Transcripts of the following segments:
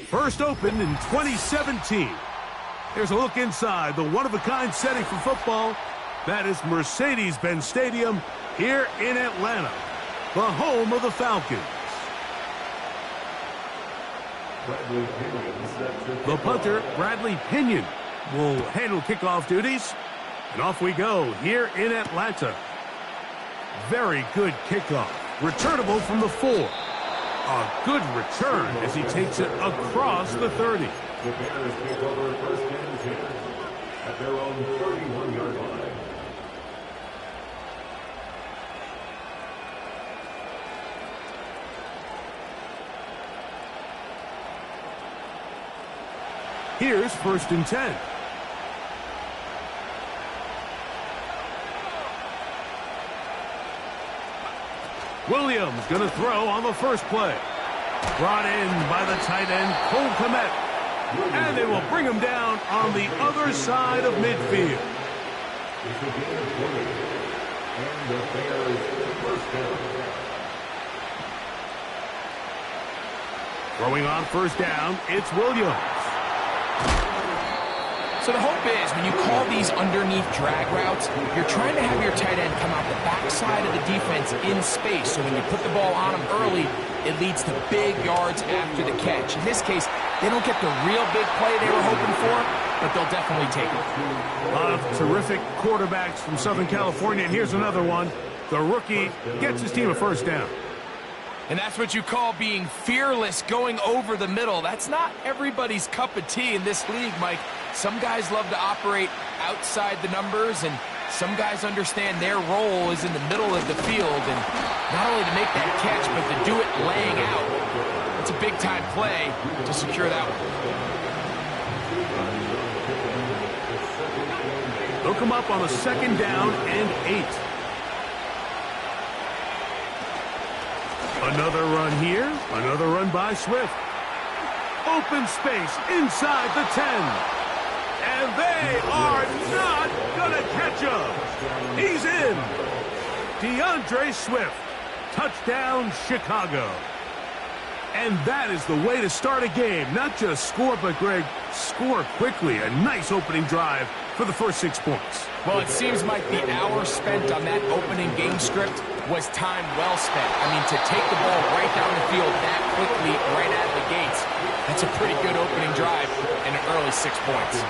First opened in 2017. Here's a look inside the one-of-a-kind setting for football. That is Mercedes-Benz Stadium here in Atlanta, the home of the Falcons. The punter, Bradley Pinion, will handle kickoff duties. And off we go here in Atlanta. Very good kickoff. Returnable from the 4. A good return as he takes it across the 30. The Bears take over first and 10 at their own 31-yard line. Here's first and 10. Williams going to throw on the first play. Brought in by the tight end, Cole Kmet. And they will bring him down on the other side of midfield. Throwing on first down, it's Williams. So the hope is when you call these underneath drag routes, you're trying to have your tight end come out the backside of the defense in space. So when you put the ball on him early, it leads to big yards after the catch. In this case, they don't get the real big play they were hoping for, but they'll definitely take it. A lot of terrific quarterbacks from Southern California, and here's another one. The rookie gets his team a first down. And that's what you call being fearless, going over the middle. That's not everybody's cup of tea in this league, Mike. Some guys love to operate outside the numbers, and some guys understand their role is in the middle of the field, and not only to make that catch, but to do it laying out. It's a big-time play to secure that one. They'll come up on a second down and 8. Another run here, another run by Swift. Open space inside the 10. And they are not going to catch him. He's in. DeAndre Swift. Touchdown, Chicago. And that is the way to start a game. Not just score, but, Greg, score quickly. A nice opening drive for the first 6 points. Well, it seems like the hour spent on that opening game script was time well spent. I mean, to take the ball right down the field that quickly, right out of the gates, that's a pretty good opening drive and an early 6 points.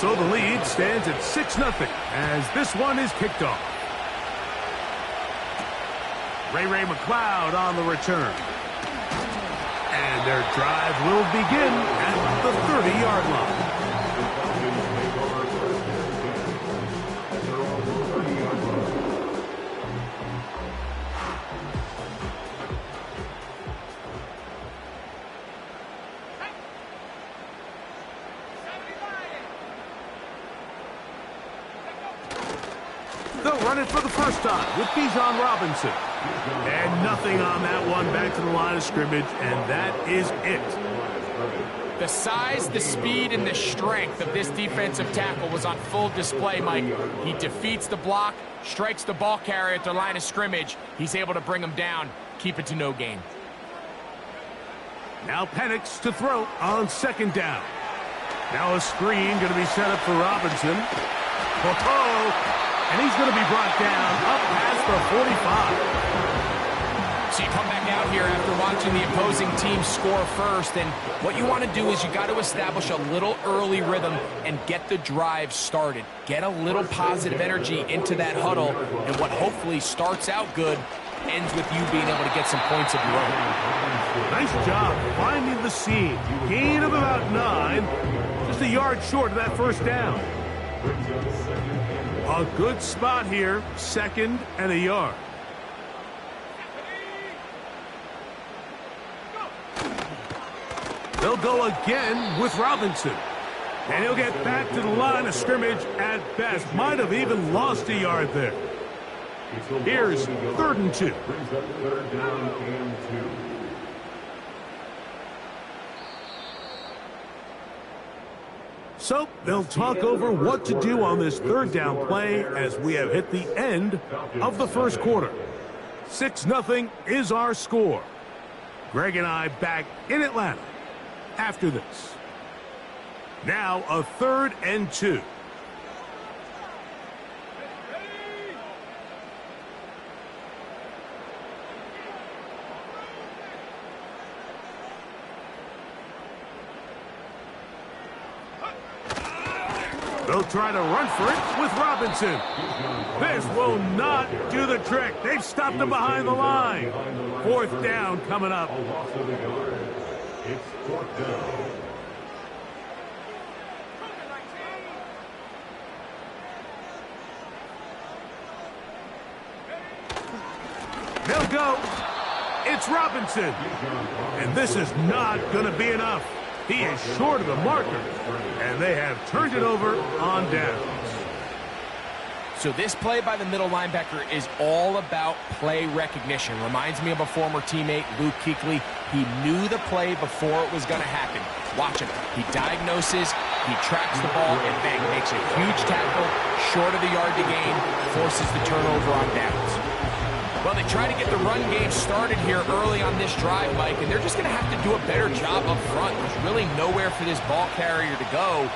So the lead stands at 6-0 as this one is kicked off. Ray McLeod on the return. And their drive will begin at the 30-yard line. They'll run it for the first time with Bijan Robinson. And nothing on that one, back to the line of scrimmage, and that is it. The size, the speed, and the strength of this defensive tackle was on full display, Mike. He defeats the block, strikes the ball carrier at the line of scrimmage. He's able to bring him down, keep it to no gain. Now Penix to throw on second down. Now a screen going to be set up for Robinson. And he's going to be brought down up past the 45. So you come back out here after watching the opposing team score first, and what you want to do is you got to establish a little early rhythm and get the drive started. Get a little positive energy into that huddle, and what hopefully starts out good ends with you being able to get some points of your own. Nice job finding the seam. Gain of about 9, just a yard short of that first down. A good spot here, 2nd and a yard. They'll go again with Robinson. And he'll get back to the line of scrimmage at best. Might have even lost a yard there. Here's 3rd and 2. So they'll talk over what to do on this 3rd down play as we have hit the end of the first quarter. 6-0 is our score. Greg and I back in Atlanta after this. Now a 3rd and 2. They'll try to run for it with Robinson. This will not do the trick. They've stopped him behind the line. 4th down coming up. It's 4th down. They'll go. It's Robinson. And this is not going to be enough. He is short of the marker. And they have turned it over on downs. So this play by the middle linebacker is all about play recognition. Reminds me of a former teammate, Luke Kuechly. He knew the play before it was going to happen. Watch him. He diagnoses, he tracks the ball, and bang, makes a huge tackle, short of the yard to gain, forces the turnover on downs. Well, they try to get the run game started here early on this drive, Mike, and they're just going to have to do a better job up front. There's really nowhere for this ball carrier to go.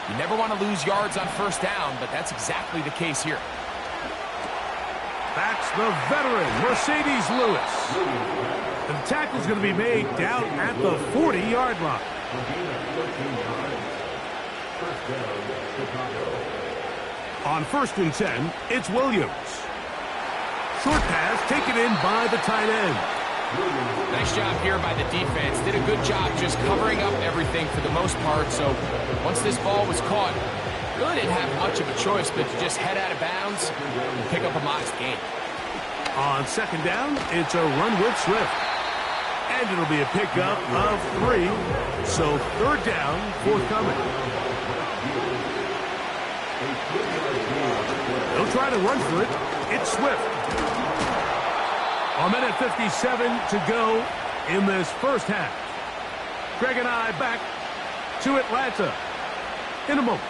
You never want to lose yards on 1st down, but that's exactly the case here. That's the veteran, Mercedes Lewis. The tackle's going to be made down at the 40-yard line. On 1st and 10, it's Williams. Short pass taken in by the tight end. Nice job here by the defense. Did a good job just covering up everything for the most part. So once this ball was caught, really didn't have much of a choice but to just head out of bounds and pick up a modest gain. On 2nd down, it's a run with Swift. And it'll be a pickup of 3. So 3rd down, forthcoming. They'll try to run for it. It's Swift. A minute 57 to go in this 1st half. Greg and I back to Atlanta in a moment.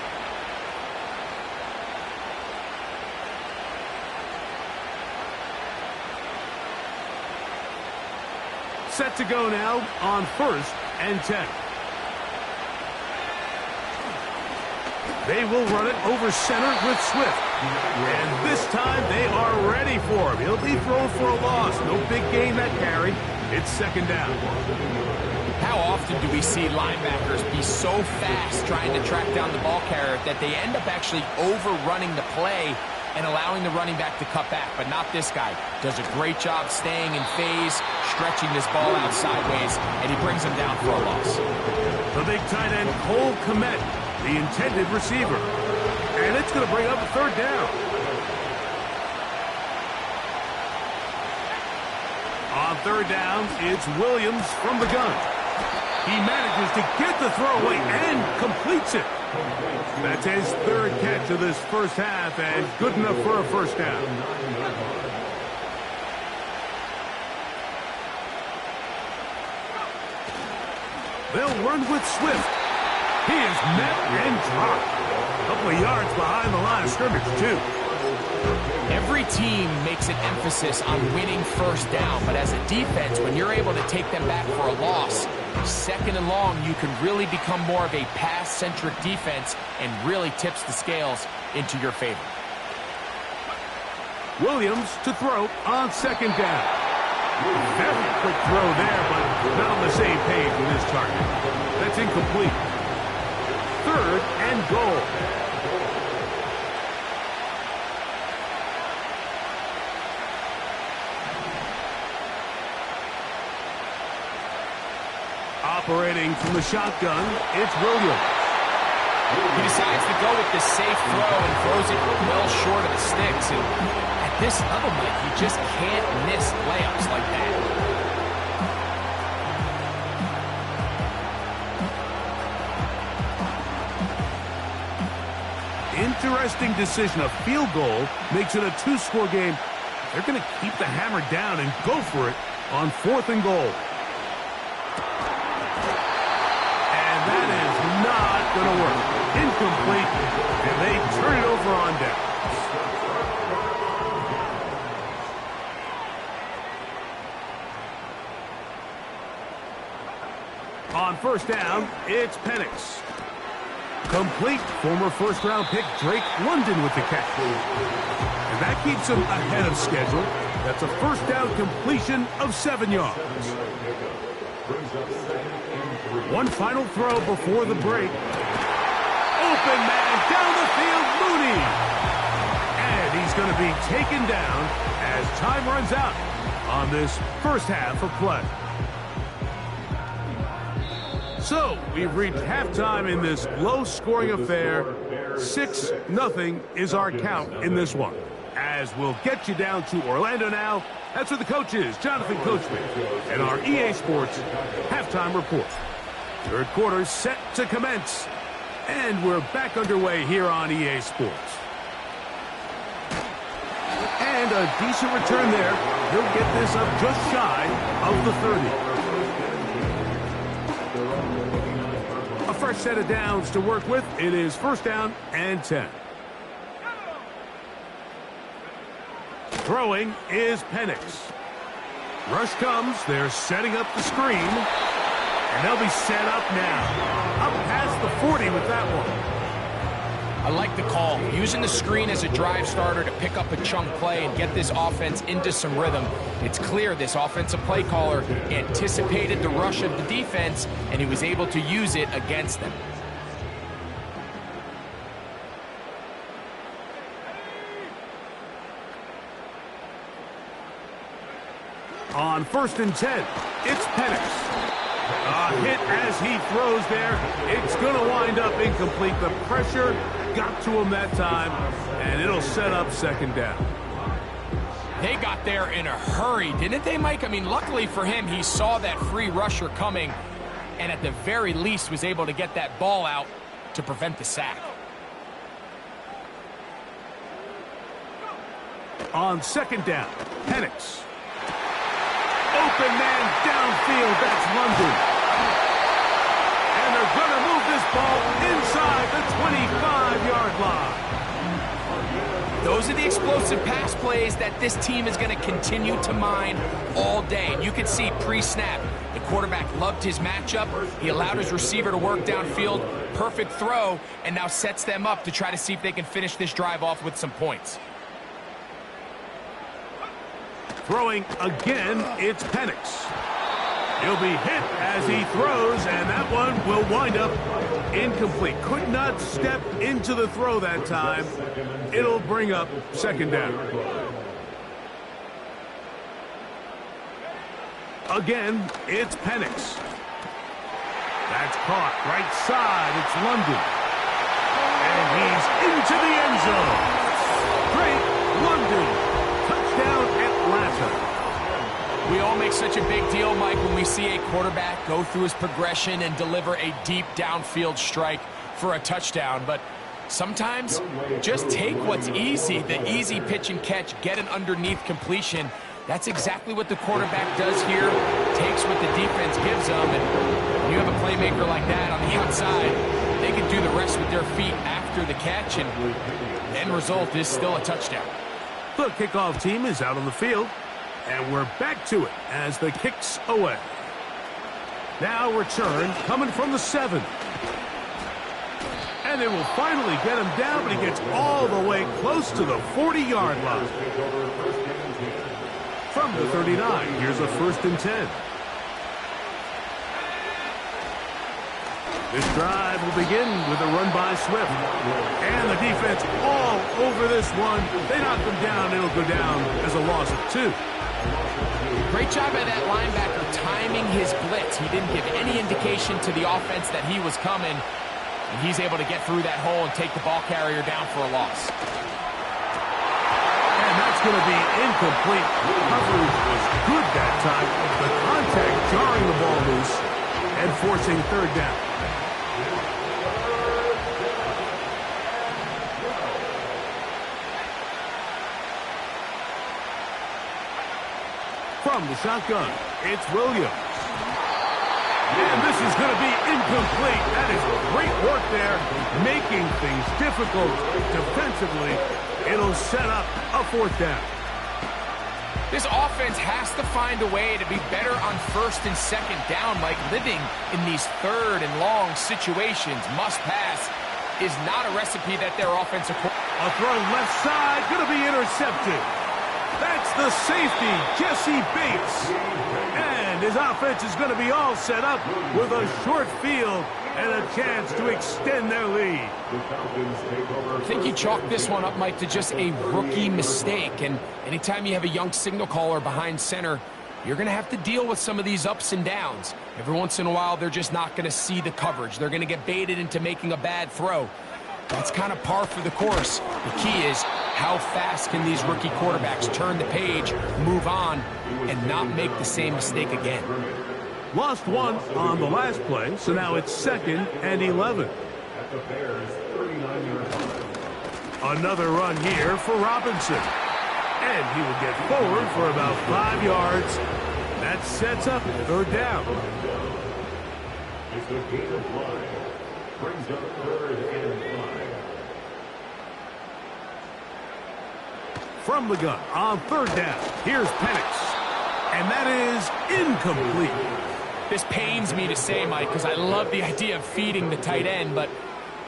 Set to go now on 1st and 10. They will run it over center with Swift. And this time they are ready for him. He'll be thrown for a loss. No big gain that carry. It's 2nd down. How often do we see linebackers be so fast trying to track down the ball carrier that they end up actually overrunning the play and allowing the running back to cut back? But not this guy. Does a great job staying in phase, stretching this ball out sideways, and he brings him down for a loss. The big tight end, Cole Kmet, the intended receiver. And it's going to bring up a 3rd down. On 3rd down, it's Williams from the gun. He manages to get the throw away and completes it. That's his 3rd catch of this 1st half and good enough for a 1st down. They'll run with Swift. He is met and dropped. A couple of yards behind the line of scrimmage, too. Every team makes an emphasis on winning 1st down, but as a defense, when you're able to take them back for a loss, 2nd and long, you can really become more of a pass-centric defense and really tips the scales into your favor. Williams to throw on 2nd down. Very quick throw there, but not on the same page with his target. That's incomplete. 3rd and goal. Operating from the shotgun, it's Williams. He decides to go with the safe throw and throws it well short of the sticks. And at this level, Mike, you just can't miss layups like that. Interesting decision. A field goal makes it a 2-score game. They're going to keep the hammer down and go for it on 4th and goal. And that is not going to work. Incomplete, and they turn it over on down. On first down, it's Penix. Complete. Former first-round pick Drake London with the catch. And that keeps him ahead of schedule. That's a first down completion of 7 yards. One final throw before the break. Open man down the field, Mooney. And he's going to be taken down as time runs out on this first half of play. So, we've reached halftime in this low-scoring affair. 6-0 is our count in this one. As we'll get you down to Orlando now. That's where the coach is, Jonathan Coachman, and our EA Sports halftime report. Third quarter set to commence. And we're back underway here on EA Sports. And a decent return there. He'll get this up just shy of the 30. A fresh set of downs to work with. It is first down and 10. Throwing is Penix. Rush comes. They're setting up the screen. And they'll be set up now. Up past the 40 with that one. I like the call. Using the screen as a drive starter to pick up a chunk play and get this offense into some rhythm. It's clear this offensive play caller anticipated the rush of the defense, and he was able to use it against them. On first and 10, it's Penix. A hit as he throws there. It's going to wind up incomplete. The pressure got to him that time, and it'll set up second down. They got there in a hurry, didn't they, Mike? I mean, luckily for him, he saw that free rusher coming, and at the very least was able to get that ball out to prevent the sack. On second down, Penix. Open man downfield, that's London. And they're going to move this ball inside the 25-yard line. Those are the explosive pass plays that this team is going to continue to mine all day. And you can see pre-snap, the quarterback loved his matchup. He allowed his receiver to work downfield. Perfect throw, and now sets them up to try to see if they can finish this drive off with some points. Throwing again, it's Penix. He'll be hit as he throws, and that one will wind up incomplete. Could not step into the throw that time. It'll bring up second down. Again, it's Penix. That's caught right side. It's London. And he's into the end zone. Great London. Touchdown Atlanta. We all make such a big deal, Mike, when we see a quarterback go through his progression and deliver a deep downfield strike for a touchdown. But sometimes just take what's easy, the easy pitch and catch, get an underneath completion. That's exactly what the quarterback does here. Takes what the defense gives them, and when you have a playmaker like that on the outside, they can do the rest with their feet after the catch, and the end result is still a touchdown. The kickoff team is out on the field, and we're back to it as the kick's away. Now return coming from the 7. And they will finally get him down, but he gets all the way close to the 40-yard line. From the 39, here's a first and 10. This drive will begin with a run by Swift. And the defense all over this one. They knock him down. It'll go down as a loss of 2. Great job by that linebacker timing his blitz. He didn't give any indication to the offense that he was coming. And he's able to get through that hole and take the ball carrier down for a loss. And that's going to be incomplete. Coverage was good that time. The contact jarring the ball loose and forcing third down. From the shotgun, it's Williams. And this is going to be incomplete. That is great work there, making things difficult defensively. It'll set up a fourth down. This offense has to find a way to be better on first and second down, Mike. Living in these third and long situations, must pass, is not a recipe that their offensive... A throw left side, going to be intercepted. That's the safety, Jesse Bates. And his offense is going to be all set up with a short field and a chance to extend their lead. I think you chalk this one up, Mike, to just a rookie mistake. And anytime you have a young signal caller behind center, you're going to have to deal with some of these ups and downs. Every once in a while, they're just not going to see the coverage. They're going to get baited into making a bad throw. That's kind of par for the course. The key is, how fast can these rookie quarterbacks turn the page, move on, and not make the same mistake again? Lost one on the last play, so now it's 2nd and 11. Another run here for Robinson. And he will get forward for about 5 yards. That sets up 3rd down. It's a gain of 5. Brings up 3rd and 5. From the gun on 3rd down, here's Penix. And that is incomplete. This pains me to say, Mike, because I love the idea of feeding the tight end, but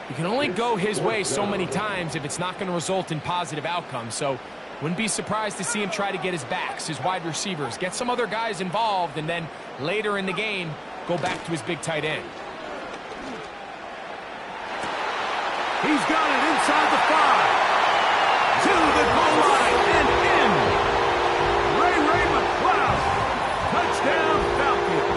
you can only go his way so many times if it's not going to result in positive outcomes. So wouldn't be surprised to see him try to get his backs, his wide receivers, get some other guys involved, and then later in the game, go back to his big tight end. He's got it inside the 5. To the goal line and in. Ray McCloud. Touchdown, Falcons.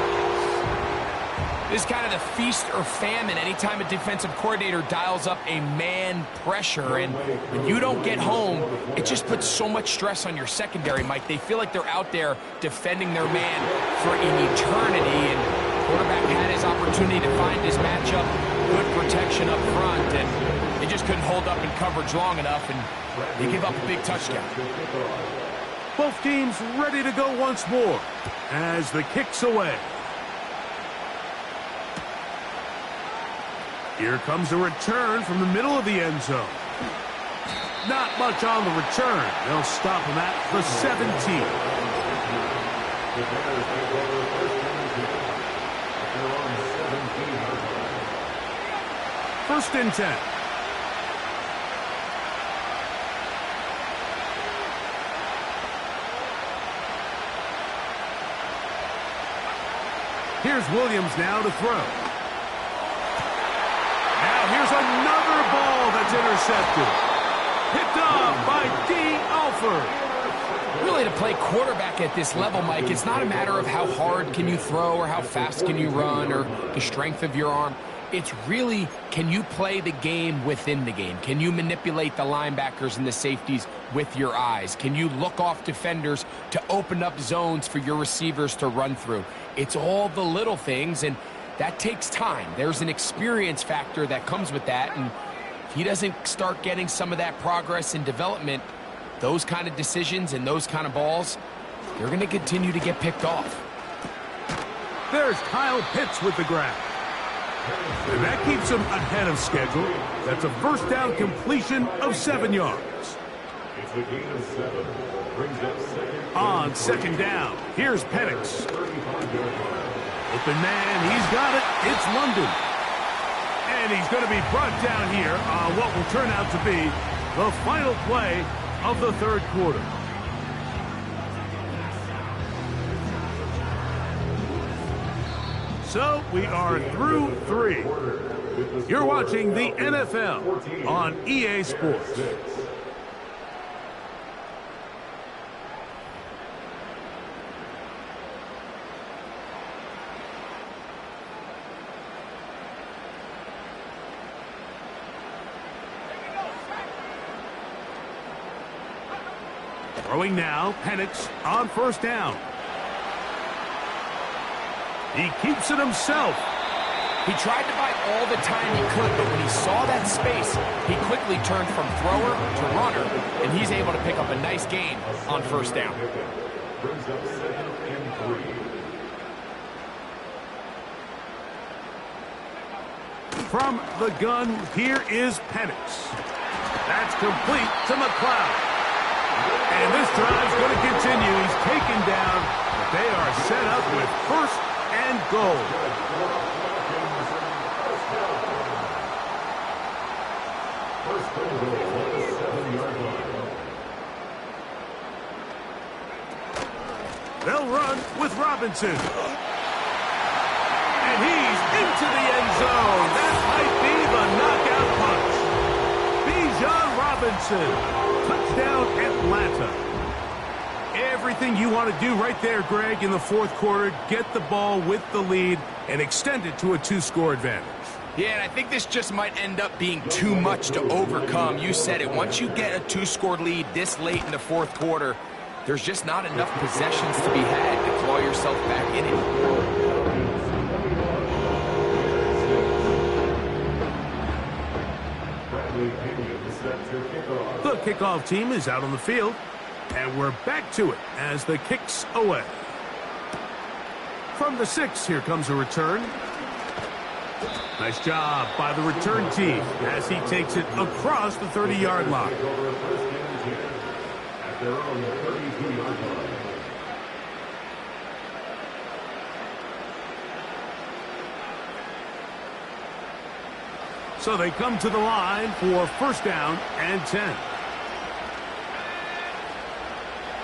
This is kind of the feast or famine anytime a defensive coordinator dials up a man pressure. And when you don't get home, it just puts so much stress on your secondary, Mike. They feel like they're out there defending their man for an eternity. And the quarterback had his opportunity to find his matchup, good protection up front, and they just couldn't hold up in coverage long enough, and they give up a big touchdown. Both teams ready to go once more as the kick's away. Here comes a return from the middle of the end zone. Not much on the return. They'll stop him at the 17. First and 10. Here's Williams now to throw. Now here's another ball that's intercepted. Picked off by D. Alford. Really, to play quarterback at this level, Mike, it's not a matter of how hard can you throw or how fast can you run or the strength of your arm. It's really, can you play the game within the game? Can you manipulate the linebackers and the safeties with your eyes? Can you look off defenders to open up zones for your receivers to run through? It's all the little things, and that takes time. There's an experience factor that comes with that, and if he doesn't start getting some of that progress and development, those kind of decisions and those kind of balls, they're going to continue to get picked off. There's Kyle Pitts with the grab. And that keeps him ahead of schedule. That's a first down completion of 7 yards. It's a gain of 7. Brings up 2nd. On 2nd down, here's Penix. Open man, he's got it. It's London. And he's going to be brought down here on what will turn out to be the final play of the 3rd quarter. So we are through 3. You're watching the NFL on EA Sports. Throwing now, Penix on 1st down. He keeps it himself. He tried to buy all the time he could, but when he saw that space, he quickly turned from thrower to runner, and he's able to pick up a nice gain on 1st down. Brings up 2nd and 3. From the gun, here is Penix. That's complete to McCloud. And this drive's going to continue. He's taken down, but they are set up with first and goal. First and goal at the 7-yard line. They'll run with Robinson. And he's into the end zone. That might be the knockout punch. Bijan Robinson. Touchdown, Atlanta. Everything you want to do right there, Greg, in the fourth quarter. Get the ball with the lead and extend it to a 2-score advantage. Yeah, and I think this just might end up being too much to overcome. You said it. Once you get a 2-score lead this late in the fourth quarter, there's just not enough possessions to be had to claw yourself back in it. The kickoff team is out on the field, and we're back to it as the kick's away. From the 6, here comes a return. Nice job by the return team as he takes it across the 30-yard line. Their own 32-yard line. So they come to the line for first down and 10.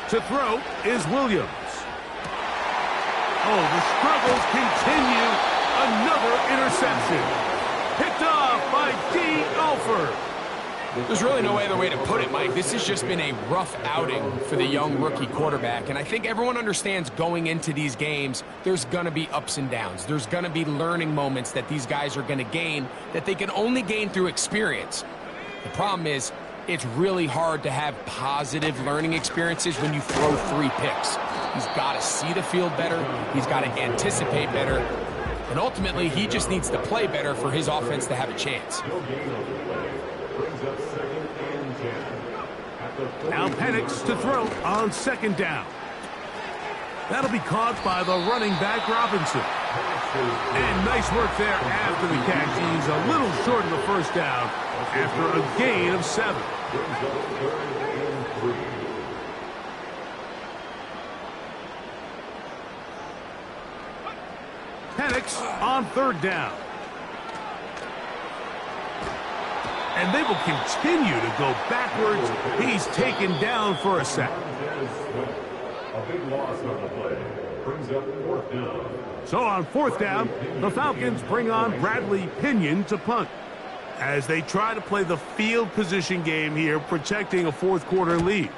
To throw is Williams. Oh, the struggles continue. Another interception. Picked off by D. Alford. There's really no other way to put it, Mike. This has just been a rough outing for the young rookie quarterback, and I think everyone understands going into these games, there's going to be ups and downs. There's going to be learning moments that these guys are going to gain that they can only gain through experience. The problem is, it's really hard to have positive learning experiences when you throw 3 picks. He's got to see the field better. He's got to anticipate better. And ultimately, he just needs to play better for his offense to have a chance. Now Penix to throw on second down. That'll be caught by the running back Robinson. And nice work there after the catch. He's a little short of the first down after a gain of 7. Penix on third down. And they will continue to go backwards. He's taken down for a sack. A big loss on the play. Brings up fourth down. So on fourth down, the Falcons bring on Bradley Pinion to punt as they try to play the field position game here, protecting a fourth quarter lead.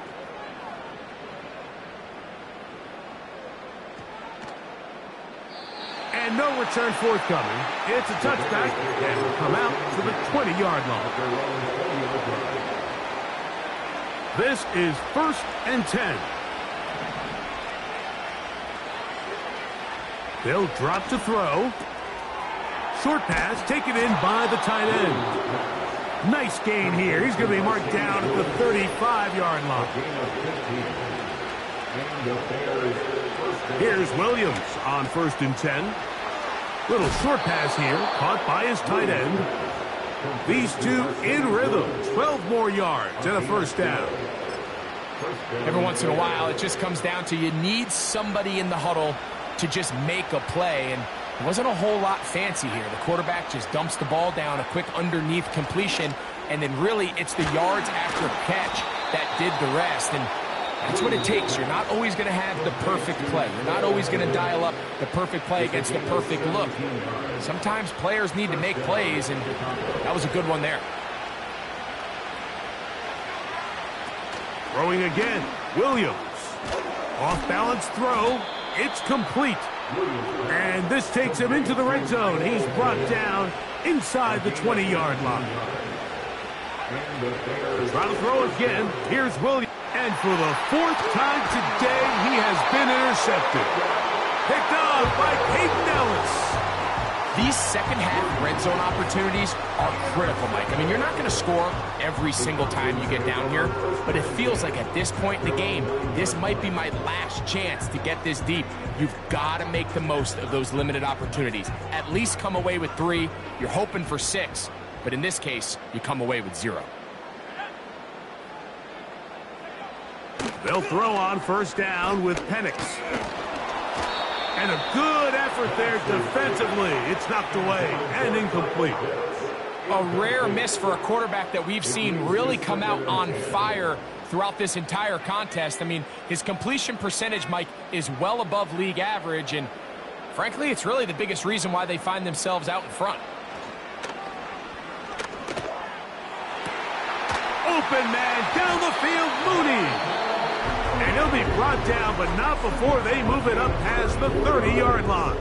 And no return forthcoming. It's a touchback and will come out to the 20-yard line. This is first and 10. They'll drop to throw. Short pass taken in by the tight end. Nice gain here. He's going to be marked down at the 35-yard line. Here's Williams on first and 10. Little short pass here, caught by his tight end. These two in rhythm. 12 more yards and a first down. Every once in a while, it just comes down to you need somebody in the huddle to just make a play, and it wasn't a whole lot fancy here. The quarterback just dumps the ball down, a quick underneath completion, and then really it's the yards after catch that did the rest, and that's what it takes. You're not always going to have the perfect play. You're not always going to dial up the perfect play against the perfect look. Sometimes players need to make plays, and that was a good one there. Throwing again, Williams. Off-balance throw. It's complete. And this takes him into the red zone. He's brought down inside the 20-yard line. Trying to throw again. Here's Williams. And for the 4th time today, he has been intercepted. Picked off by Peyton Ellis. These second-half red zone opportunities are critical, Mike. I mean, you're not going to score every single time you get down here, but it feels like at this point in the game, this might be my last chance to get this deep. You've got to make the most of those limited opportunities. At least come away with 3. You're hoping for 6, but in this case, you come away with 0. They'll throw on first down with Penix. And a good effort there defensively. It's knocked away and incomplete. A rare miss for a quarterback that we've seen really come out on fire throughout this entire contest. I mean, his completion percentage, Mike, is well above league average, and frankly, it's really the biggest reason why they find themselves out in front. Open man down the field, Mooney. And he'll be brought down, but not before they move it up past the 30-yard line.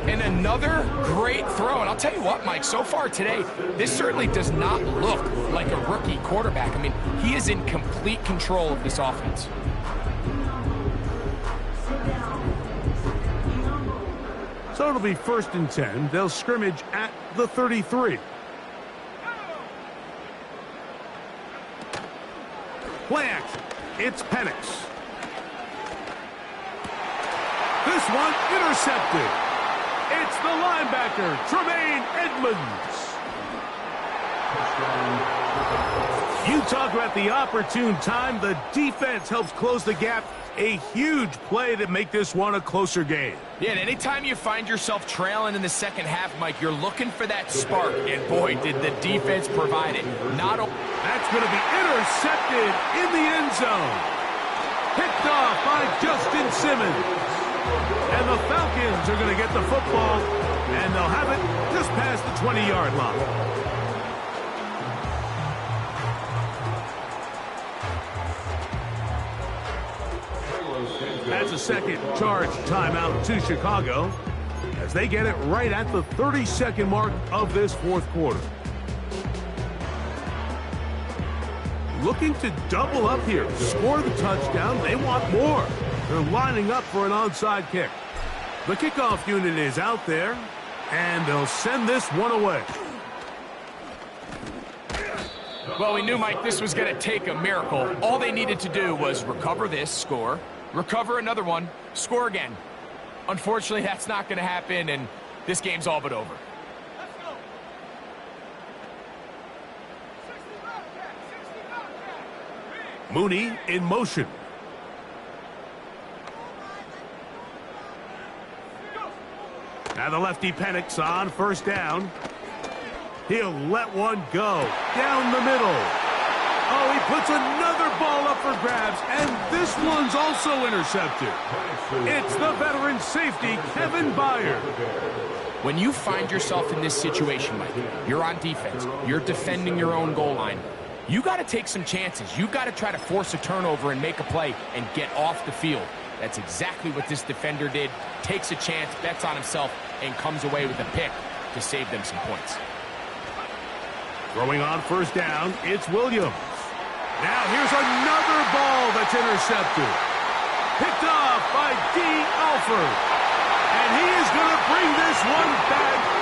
And another great throw. And I'll tell you what, Mike, so far today, this certainly does not look like a rookie quarterback. I mean, he is in complete control of this offense. So it'll be 1st and 10. They'll scrimmage at the 33. Play action. It's Penix. This one intercepted. It's the linebacker, Tremaine Edmonds. You talk about the opportune time. The defense helps close the gap. A huge play to make this one a closer game. Yeah, and anytime you find yourself trailing in the second half, Mike, you're looking for that spark. And boy, did the defense provide it. That's going to be intercepted in the end zone. Picked off by Justin Simmons. And the Falcons are going to get the football, and they'll have it just past the 20-yard line. That's a second charge timeout to Chicago as they get it right at the 30-second mark of this fourth quarter. Looking to double up here, score the touchdown. They want more. They're lining up for an onside kick. The kickoff unit is out there, and they'll send this one away. Well, we knew, Mike, this was going to take a miracle. All they needed to do was recover this, score, recover another one, score again. Unfortunately, that's not going to happen, and this game's all but over. Mooney in motion. Now the lefty Penix on first down. He'll let one go down the middle. Oh, he puts another ball up for grabs, and this one's also intercepted. It's the veteran safety, Kevin Byard. When you find yourself in this situation, Mike, you're on defense, you're defending your own goal line, you got to take some chances. You got to try to force a turnover and make a play and get off the field. That's exactly what this defender did. Takes a chance, bets on himself, and comes away with a pick to save them some points. Throwing on first down, it's Williams. Now here's another ball that's intercepted. Picked off by D. Alford. And he is going to bring this one back